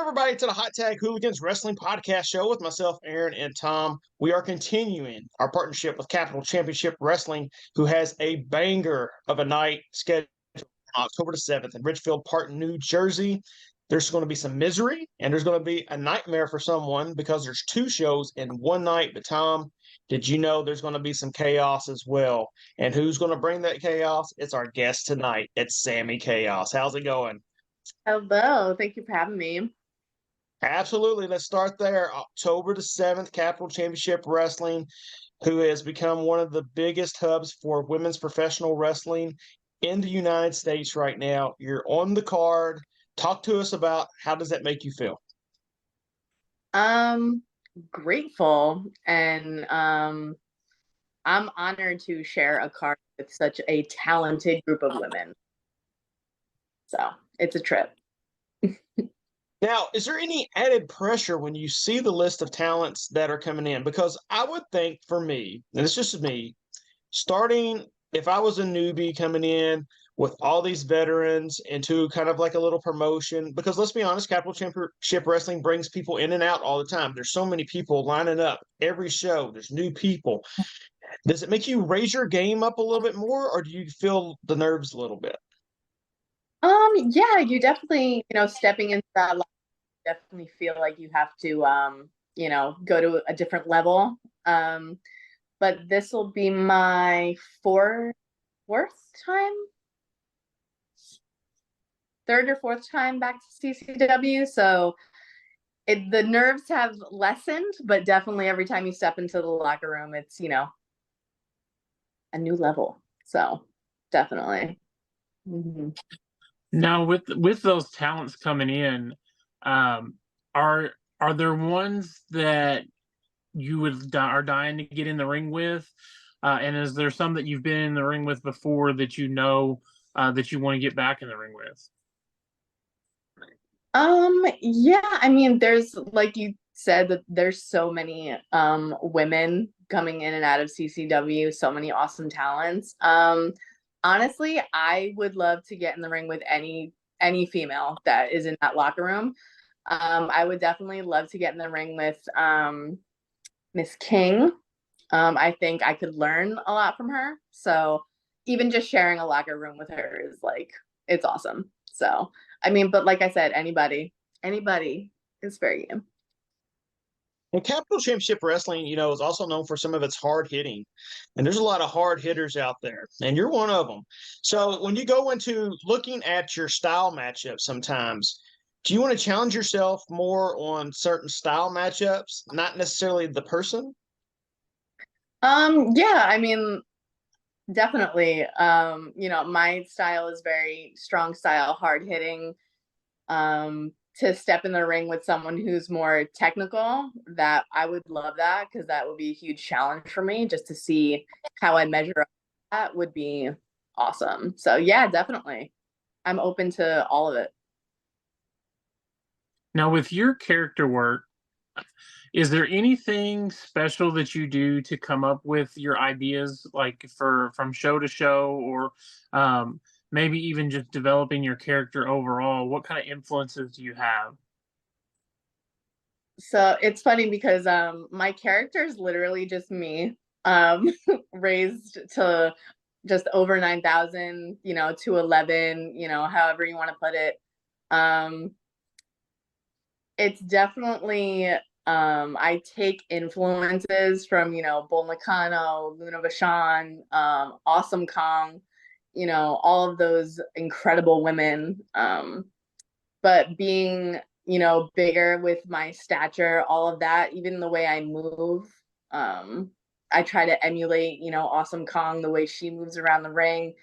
everybody, to the Hot Tag Hooligans Wrestling Podcast Show with myself, Aaron, and Tom. We are continuing our partnership with Capital Championship Wrestling, who has a banger of a night scheduled on October the 7th in Ridgefield Park, New Jersey. There's going to be some misery, and there's going to be a nightmare for someone because there's two shows in one night. But Tom, did you know there's going to be some chaos as well? And who's going to bring that chaos? It's our guest tonight. It's Sammi Chaos. How's it going? Hello, thank you for having me. Absolutely. Let's start there. October the 7th, Capital Championship Wrestling, who has become one of the biggest hubs for women's professional wrestling in the United States right now. You're on the card. Talk to us about how does that make you feel? Grateful and I'm honored to share a card with such a talented group of women. So it's a trip. Now, is there any added pressure when you see the list of talents that are coming in? Because I would think for me, and it's just me, starting if I was a newbie coming in with all these veterans into kind of like a little promotion, because let's be honest, Capital Championship Wrestling brings people in and out all the time. There's so many people lining up every show. There's new people. Does it make you raise your game up a little bit more, or do you feel the nerves a little bit? Yeah, you definitely, stepping into that, definitely feel like you have to, go to a different level. But this will be my third or fourth time back to CCW. So the nerves have lessened, but definitely every time you step into the locker room, it's, a new level. So definitely. Mm-hmm. Now, with those talents coming in, are there ones that you are dying to get in the ring with, and is there some that you've been in the ring with before that you know that you want to get back in the ring with? Yeah, I mean, there's, like you said, that there's so many women coming in and out of CCW, so many awesome talents. Honestly, I would love to get in the ring with any female that is in that locker room. I would definitely love to get in the ring with Miss King. I think I could learn a lot from her. So even just sharing a locker room with her is like, it's awesome. So, I mean, but like I said, anybody is fair game. And Capital Championship Wrestling, is also known for some of its hard hitting. And there's a lot of hard hitters out there, and you're one of them. So when you go into looking at your style matchups sometimes, do you want to challenge yourself more on certain style matchups, not necessarily the person? Yeah, I mean, definitely. My style is very strong style, hard hitting. To step in the ring with someone who's more technical, that I would love that, because that would be a huge challenge for me. Just to see how I measure up, that would be awesome. So yeah, definitely. I'm open to all of it. Now, with your character work, is there anything special that you do to come up with your ideas, like from show to show, or maybe even just developing your character overall? What kind of influences do you have? So it's funny because my character is literally just me, raised to just over 9,000, to 11, however you want to put it. It's definitely, I take influences from, Bull Nakano, Luna Vachon, Awesome Kong, all of those incredible women. But being, bigger with my stature, all of that, even the way I move, I try to emulate, Awesome Kong, the way she moves around the ring.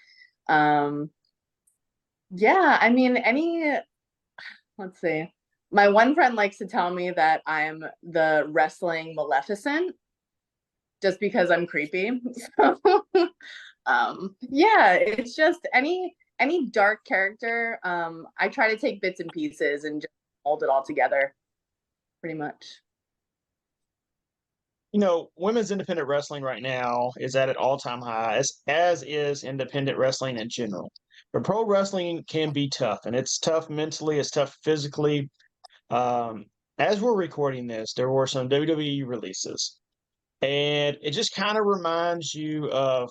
Yeah, I mean, let's see. My one friend likes to tell me that I'm the wrestling Maleficent, just because I'm creepy. So, yeah, it's just any dark character. I try to take bits and pieces and just mold it all together, pretty much. Women's independent wrestling right now is at an all-time high, as is independent wrestling in general. But pro wrestling can be tough, and it's tough mentally, it's tough physically. As we're recording this, there were some WWE releases, and it just kind of reminds you of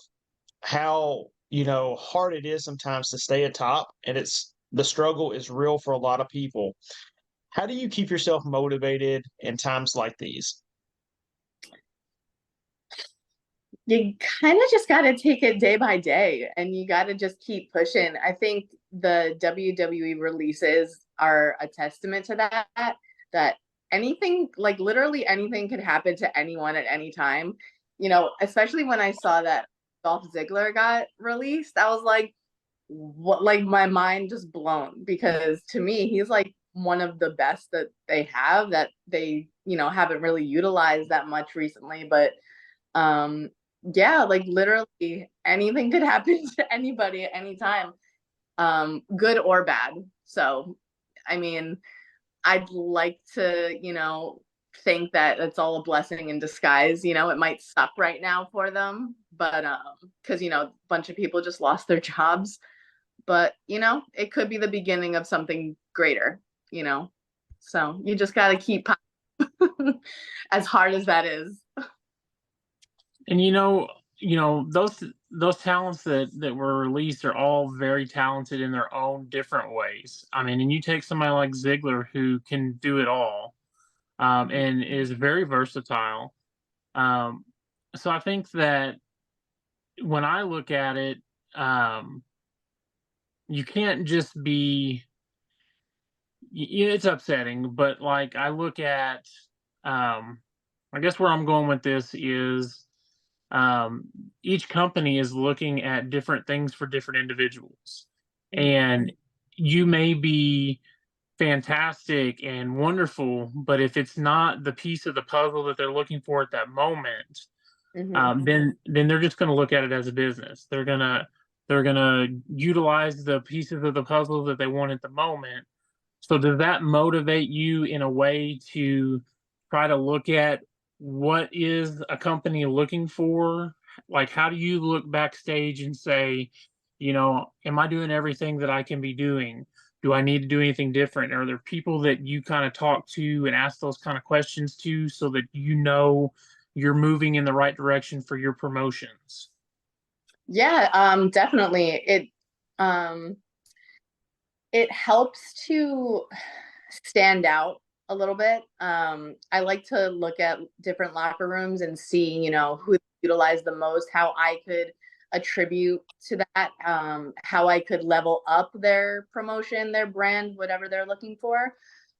how, hard it is sometimes to stay atop, and the struggle is real for a lot of people. How do you keep yourself motivated in times like these? You kind of just got to take it day by day, and you got to just keep pushing. I think the WWE releases are a testament to that anything, like literally anything could happen to anyone at any time. Especially when I saw that Dolph Ziggler got released, I was like, what? Like my mind just blown, because to me, he's like one of the best that they have, that they, haven't really utilized that much recently. But yeah, like literally anything could happen to anybody at any time, good or bad. So, I mean, I'd like to, think that it's all a blessing in disguise. It might suck right now for them, but because a bunch of people just lost their jobs, but it could be the beginning of something greater. So you just got to keep as hard as that is. And those talents that were released are all very talented in their own different ways. I mean, and you take somebody like Ziggler, who can do it all, and is very versatile. So I think that when I look at it, you can't just be. It's upsetting, but like I look at, I guess where I'm going with this is, each company is looking at different things for different individuals, and you may be fantastic and wonderful, but if it's not the piece of the puzzle that they're looking for at that moment, then they're just going to look at it as a business. They're gonna utilize the pieces of the puzzle that they want at the moment. So does that motivate you in a way to try to look at what is a company looking for? Like, how do you look backstage and say, am I doing everything that I can be doing? Do I need to do anything different? Are there people that you kind of talk to and ask those kind of questions to, so that you're moving in the right direction for your promotions? Yeah, definitely. It helps to stand out a little bit. I like to look at different locker rooms and see, who utilized the most, how I could attribute to that, how I could level up their promotion, their brand, whatever they're looking for.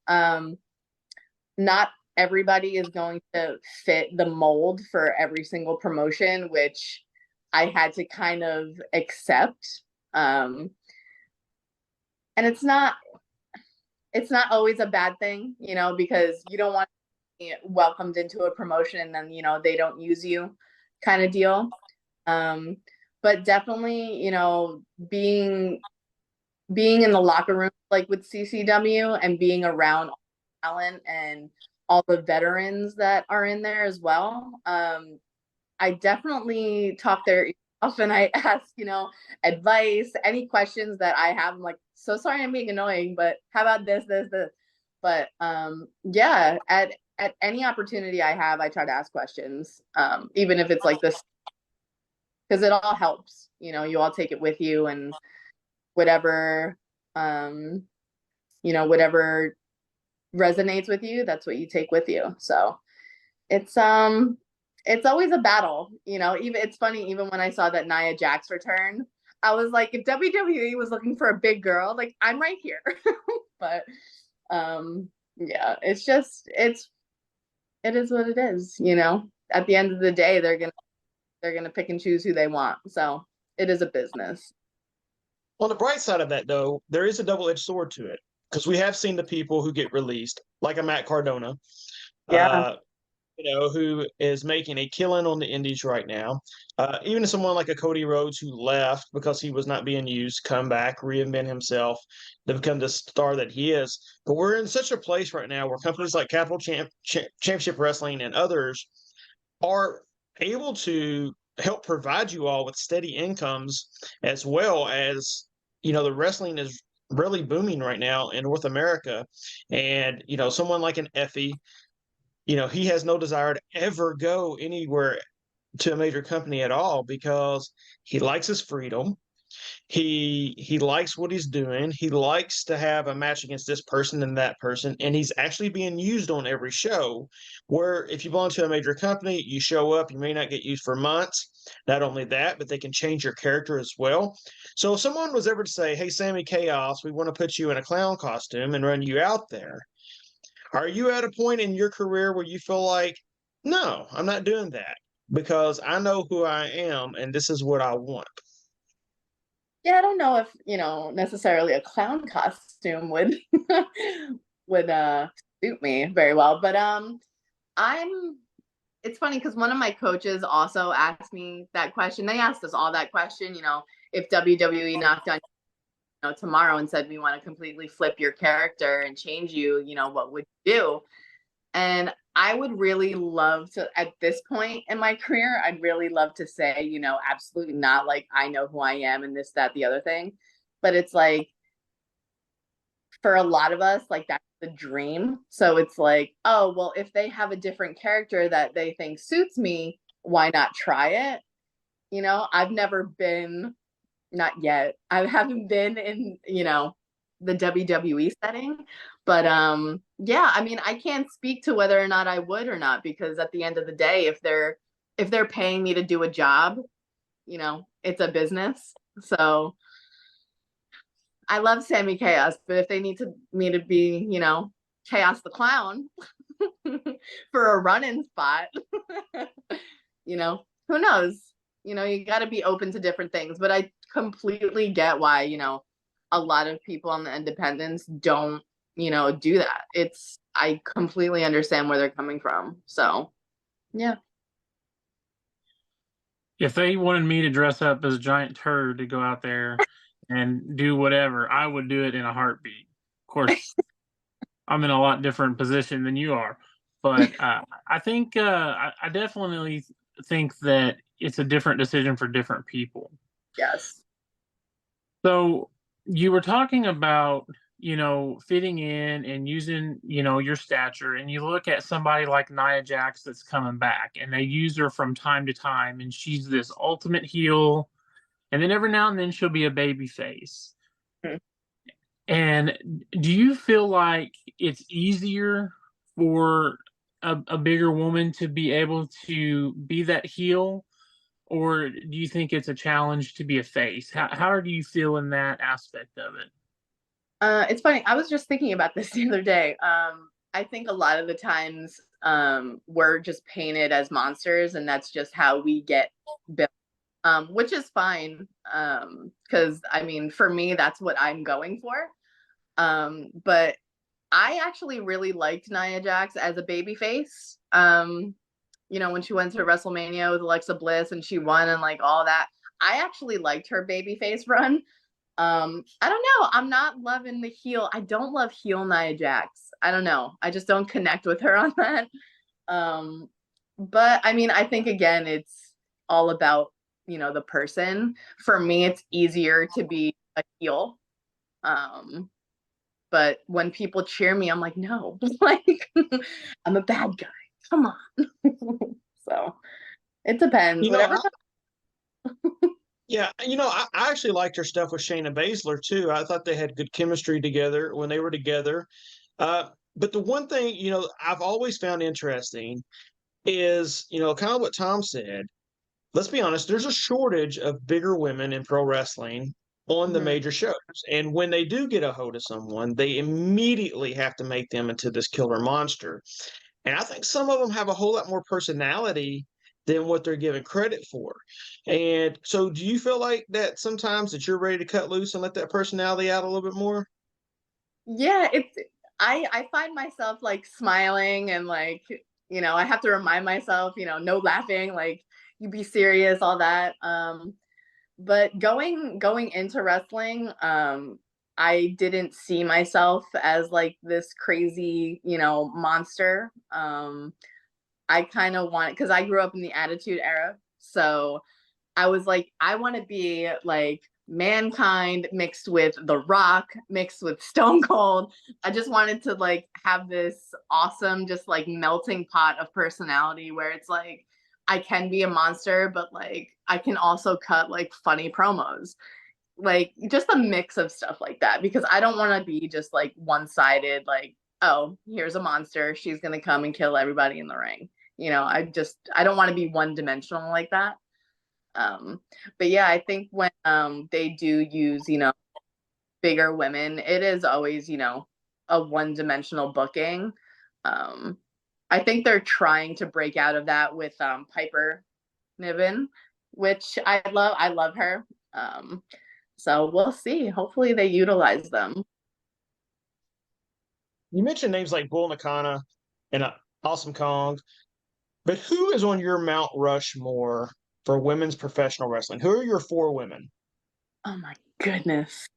Not everybody is going to fit the mold for every single promotion, which I had to kind of accept. And it's not always a bad thing, because you don't want to be welcomed into a promotion and then, they don't use you, kind of deal. But definitely, being in the locker room, like with CCW, and being around talent and all the veterans that are in there as well. I definitely talk their ear off, and I ask, advice, any questions that I have. I'm like, so sorry I'm being annoying, but how about this? But yeah, at any opportunity I have, I try to ask questions, even if it's like this, because it all helps. You all take it with you, and whatever, whatever resonates with you, that's what you take with you. So it's always a battle, even it's funny, even when I saw that Nia Jax returned, I was like, if WWE was looking for a big girl, like, I'm right here. But yeah, it is what it is. At the end of the day, they're gonna pick and choose who they want. So it is a business. On the bright side of that, though, there is a double-edged sword to it, because we have seen the people who get released, like a Matt Cardona, Yeah. Who is making a killing on the indies right now. Even someone like a Cody Rhodes, who left because he was not being used, come back, reinvent himself to become the star that he is. But we're in such a place right now where companies like Capital Championship Wrestling and others are able to help provide you all with steady incomes, as well as, the wrestling is really booming right now in North America. And, someone like an Effie, he has no desire to ever go anywhere to a major company at all because he likes his freedom. He likes what he's doing. He likes to have a match against this person and that person, and he's actually being used on every show. Where if you belong to a major company, you show up, you may not get used for months. Not only that, but they can change your character as well. So if someone was ever to say, "Hey, Sammi Chaos, we want to put you in a clown costume and run you out there," are you at a point in your career where you feel like, "No, I'm not doing that because I know who I am and this is what I want"? Yeah, I don't know if, necessarily a clown costume would would suit me very well, but I'm it's funny because one of my coaches also asked me that question. They asked us all that question, if WWE knocked on tomorrow and said we want to completely flip your character and change you, what would you do? And I would really love to, at this point in my career, I'd really love to say, absolutely not. Like, I know who I am and this, that, the other thing. But it's like, for a lot of us, like, that's the dream. So it's like, oh, well, if they have a different character that they think suits me, why not try it? I've never been, not yet. I haven't been in, the WWE setting. But yeah, I mean, I can't speak to whether or not I would or not, because at the end of the day, if they're paying me to do a job, it's a business. So I love Sammi Chaos, but if they need me to be, Chaos the Clown for a run-in spot, who knows? You got to be open to different things. But I completely get why, a lot of people on the independents don't, do that. I completely understand where they're coming from. So, yeah. If they wanted me to dress up as a giant turd to go out there and do whatever, I would do it in a heartbeat. Of course, I'm in a lot different position than you are, but I think I definitely think that it's a different decision for different people. Yes. So you were talking about, fitting in and using, your stature, and you look at somebody like Nia Jax that's coming back, and they use her from time to time, and she's this ultimate heel, and then every now and then she'll be a baby face. Hmm. And do you feel like it's easier for a bigger woman to be able to be that heel, or do you think it's a challenge to be a face? How do you feel in that aspect of it? It's funny. I was just thinking about this the other day. I think a lot of the times we're just painted as monsters, and that's just how we get built, which is fine. Because I mean, for me, that's what I'm going for. But I actually really liked Nia Jax as a babyface. When she went to WrestleMania with Alexa Bliss and she won and like all that, I actually liked her babyface run. I don't know. I'm not loving the heel. I don't love heel Nia Jax. I don't know. I just don't connect with her on that. But I mean, I think again, it's all about, the person. For me, it's easier to be a heel. But when people cheer me, I'm like, no, like I'm a bad guy. Come on. So it depends. Whatever. Yeah, I actually liked her stuff with Shayna Baszler too. I thought they had good chemistry together when they were together. But the one thing, I've always found interesting is, kind of what Tom said. Let's be honest, there's a shortage of bigger women in pro wrestling on the Mhm. major shows. And when they do get a hold of someone, they immediately have to make them into this killer monster. And I think some of them have a whole lot more personality than what they're given credit for. And so do you feel like that sometimes that you're ready to cut loose and let that personality out a little bit more? Yeah, I find myself like smiling and like, I have to remind myself, no laughing, like you be serious, all that. But going into wrestling, I didn't see myself as like this crazy, monster. I kind of want, because I grew up in the Attitude Era. So I was like, I want to be like Mankind mixed with The Rock mixed with Stone Cold. I just wanted to like have this awesome just like melting pot of personality where it's like I can be a monster, but like I can also cut like funny promos. Like just a mix of stuff like that, because I don't want to be just like one-sided, like, oh, here's a monster, she's gonna come and kill everybody in the ring. I don't want to be one-dimensional like that. But yeah, I think when they do use, bigger women, it is always, a one-dimensional booking. I think they're trying to break out of that with Piper Niven, which I love. I love her. So we'll see. Hopefully they utilize them. You mentioned names like Bull Nakano and Awesome Kong, but who is on your Mount Rushmore for women's professional wrestling? Who are your 4 women? Oh my goodness.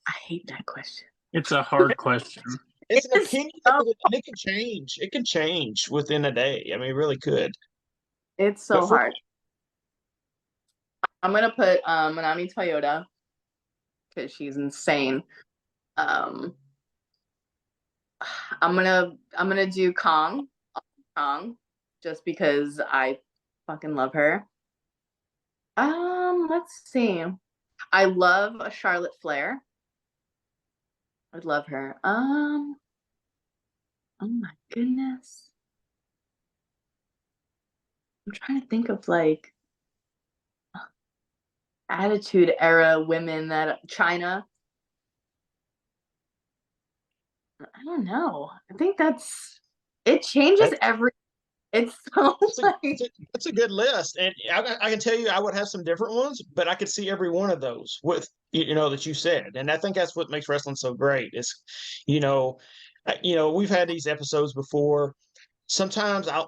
I hate that question. It's a hard question. It's an It's opinion, so- and it can change. It can change within a day. I mean, it really could. It's so hard. I'm gonna put Manami Toyota because she's insane. Um, I'm gonna do Kong, just because I fucking love her. Let's see. I love a Charlotte Flair. I'd love her. Oh my goodness. I'm trying to think of like attitude era women that China. I don't know. I think it changes every. It's so That's a good list, and I can tell you, I would have some different ones, but I could see every one of those with that you said, and I think that's what makes wrestling so great. Is we've had these episodes before. Sometimes I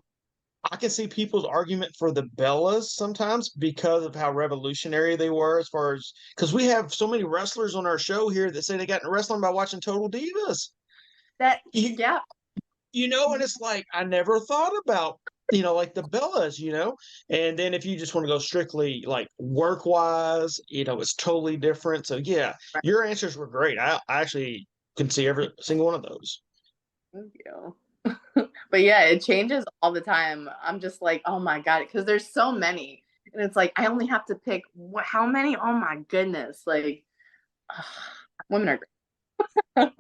can see people's argument for the Bellas sometimes because of how revolutionary they were, as far as because we have so many wrestlers on our show here that say they got into wrestling by watching Total Divas. yeah. And it's like I never thought about like the Bellas, and then if you just want to go strictly like work wise, it's totally different. So yeah, your answers were great. I actually can see every single one of those. Thank you. But yeah, it changes all the time. I'm just like, oh my god, because there's so many, and it's like I only have to pick how many. Oh my goodness, like women are great.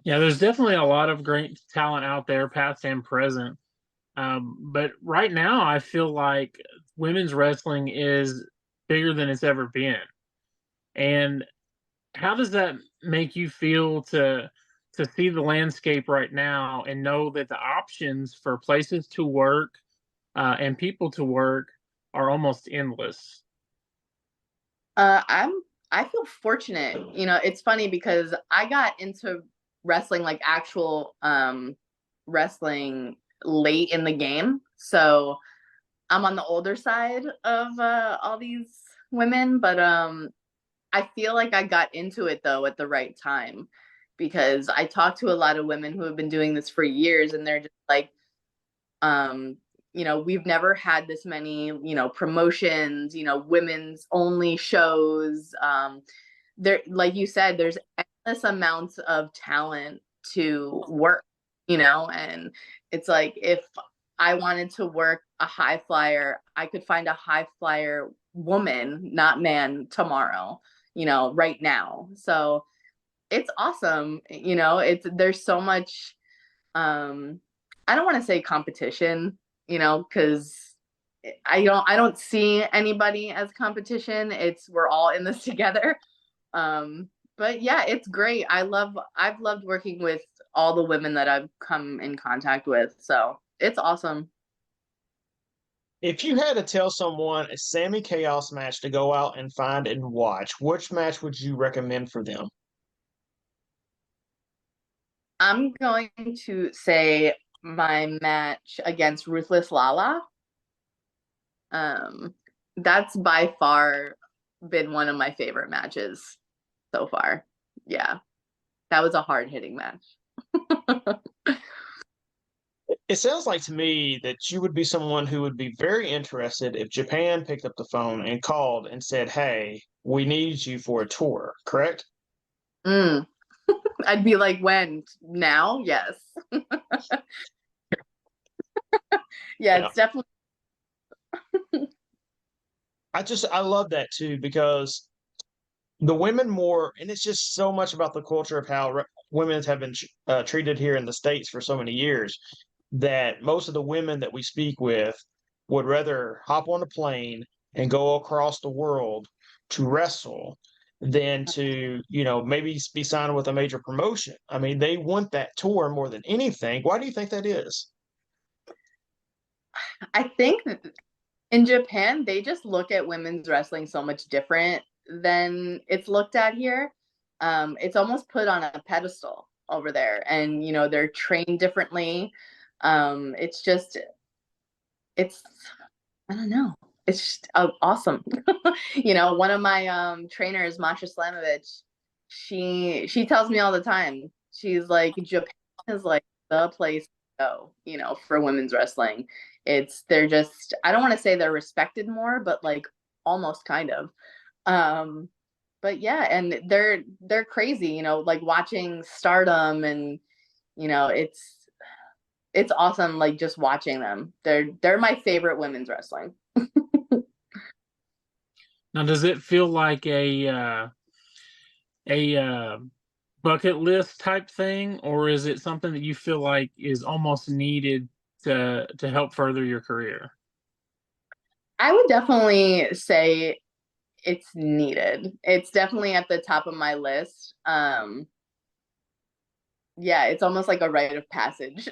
Yeah, there's definitely a lot of great talent out there, past and present. But right now, I feel like women's wrestling is bigger than it's ever been. And how does that make you feel to see the landscape right now and know that the options for places to work and people to work are almost endless? I feel fortunate. It's funny because I got into wrestling, like actual wrestling, late in the game. So I'm on the older side of all these women, but I feel like I got into it though at the right time, because I talked to a lot of women who have been doing this for years, and they're just like, we've never had this many, promotions, women's only shows. There, like you said, there's endless amounts of talent to work, and it's like if I wanted to work a high flyer, I could find a high flyer woman, not man, tomorrow, right now. So it's awesome. There's so much, I don't want to say competition, because I don't see anybody as competition. We're all in this together. But yeah, it's great. I've loved working with all the women that I've come in contact with. So it's awesome. If you had to tell someone a Sammi Chaos match to go out and find and watch, which match would you recommend for them? I'm going to say my match against Ruthless Lala. That's by far been one of my favorite matches so far. Yeah, that was a hard hitting match. It sounds like to me that you would be someone who would be very interested if Japan picked up the phone and called and said, "Hey, we need you for a tour," correct? Mm. I'd be like, when? Now? Yes. Yeah, Yeah. it's definitely. I love that too because the women more, and it's just so much about the culture of how women have been treated here in the States for so many years that most of the women that we speak with would rather hop on a plane and go across the world to wrestle than to, maybe be signed with a major promotion. I mean, they want that tour more than anything. Why do you think that is? I think in Japan, they just look at women's wrestling so much different than it's looked at here. It's almost put on a pedestal over there, and they're trained differently. It's just, it's, I don't know. It's just awesome. One of my trainers, Masha Slamovich, she tells me all the time. She's like, Japan is like the place to go, for women's wrestling. They're just, I don't want to say they're respected more, but like almost kind of. But yeah, and they're crazy, like watching Stardom, and it's awesome, like just watching them. They're my favorite women's wrestling. Now, does it feel like a bucket list type thing, or is it something that you feel like is almost needed to help further your career? I would definitely say it's needed. It's definitely at the top of my list. Yeah, it's almost like a rite of passage.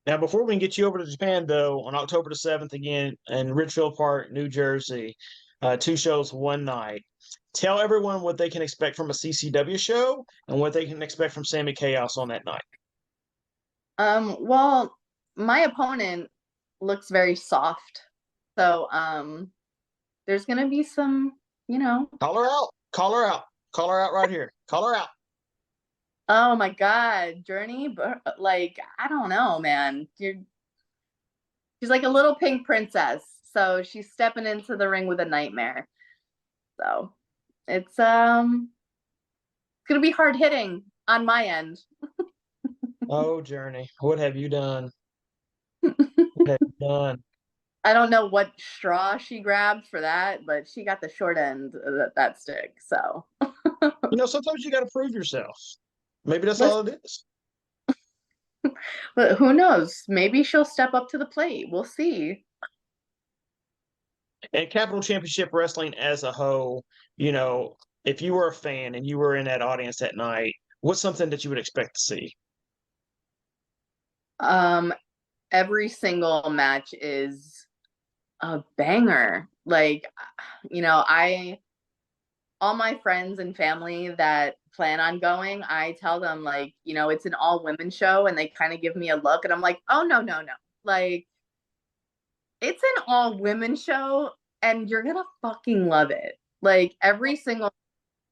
Now, before we can get you over to Japan, though, on October the 7th, again in Ridgefield Park, New Jersey, two shows, one night. Tell everyone what they can expect from a CCW show and what they can expect from Sammi Chaos on that night. Well, my opponent looks very soft. So, there's gonna be some, Call her out. Call her out. Call her out right here. Call her out. oh my God, Journey, like, I don't know, man. She's like a little pink princess. So she's stepping into the ring with a nightmare. So it's gonna be hard hitting on my end. Oh, Journey, what have you done? What have you done? I don't know what straw she grabbed for that, but she got the short end of that stick. So Sometimes you got to prove yourself. Maybe that's listen, all it is. but who knows? Maybe she'll step up to the plate. We'll see. And Capital Championship Wrestling as a whole, if you were a fan and you were in that audience that night, what's something that you would expect to see? Um, every single match is a banger. Like, I all my friends and family that plan on going, I tell them like, it's an all women show, and they kind of give me a look, and I'm like, oh no, no, no. Like, it's an all women show, and you're gonna fucking love it. Like every single,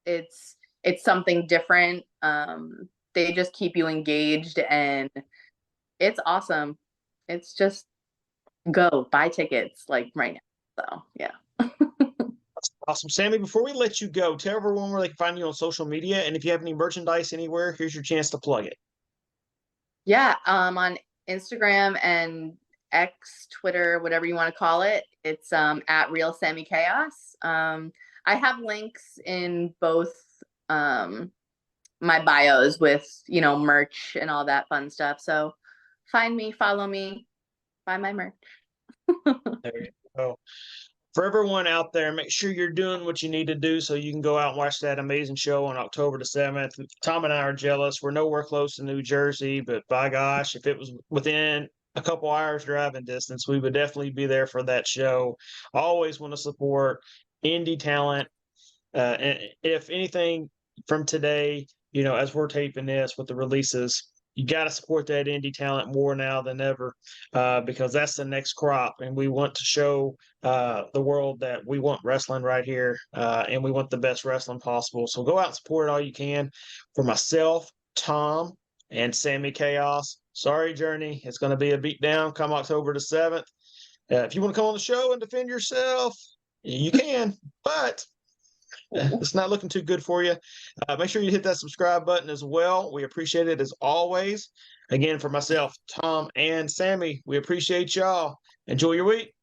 it's something different. They just keep you engaged, and it's awesome. It's just go buy tickets like right now. So yeah. That's awesome. Sammy, before we let you go, tell everyone where they can find you on social media. And if you have any merchandise anywhere, here's your chance to plug it. Yeah, on Instagram and X, Twitter, whatever you want to call it, it's at Real Sammi Chaos. I have links in both my bios with merch and all that fun stuff. So find me, follow me, buy my merch. There you go. For everyone out there, make sure you're doing what you need to do so you can go out and watch that amazing show on October the 7th. Tom and I are jealous. We're nowhere close to New Jersey, but by gosh, if it was within a couple hours driving distance, we would definitely be there for that show. I always want to support indie talent. And if anything from today, as we're taping this with the releases, you got to support that indie talent more now than ever, because that's the next crop, and we want to show the world that we want wrestling right here, and we want the best wrestling possible. So go out and support it all you can. For myself, Tom, and Sammi Chaos. Sorry, Journey. It's going to be a beatdown come October the 7th. If you want to come on the show and defend yourself, you can, but it's not looking too good for you. Make sure you hit that subscribe button as well. We appreciate it as always. Again, for myself, Tom, and Sammy, we appreciate y'all. Enjoy your week.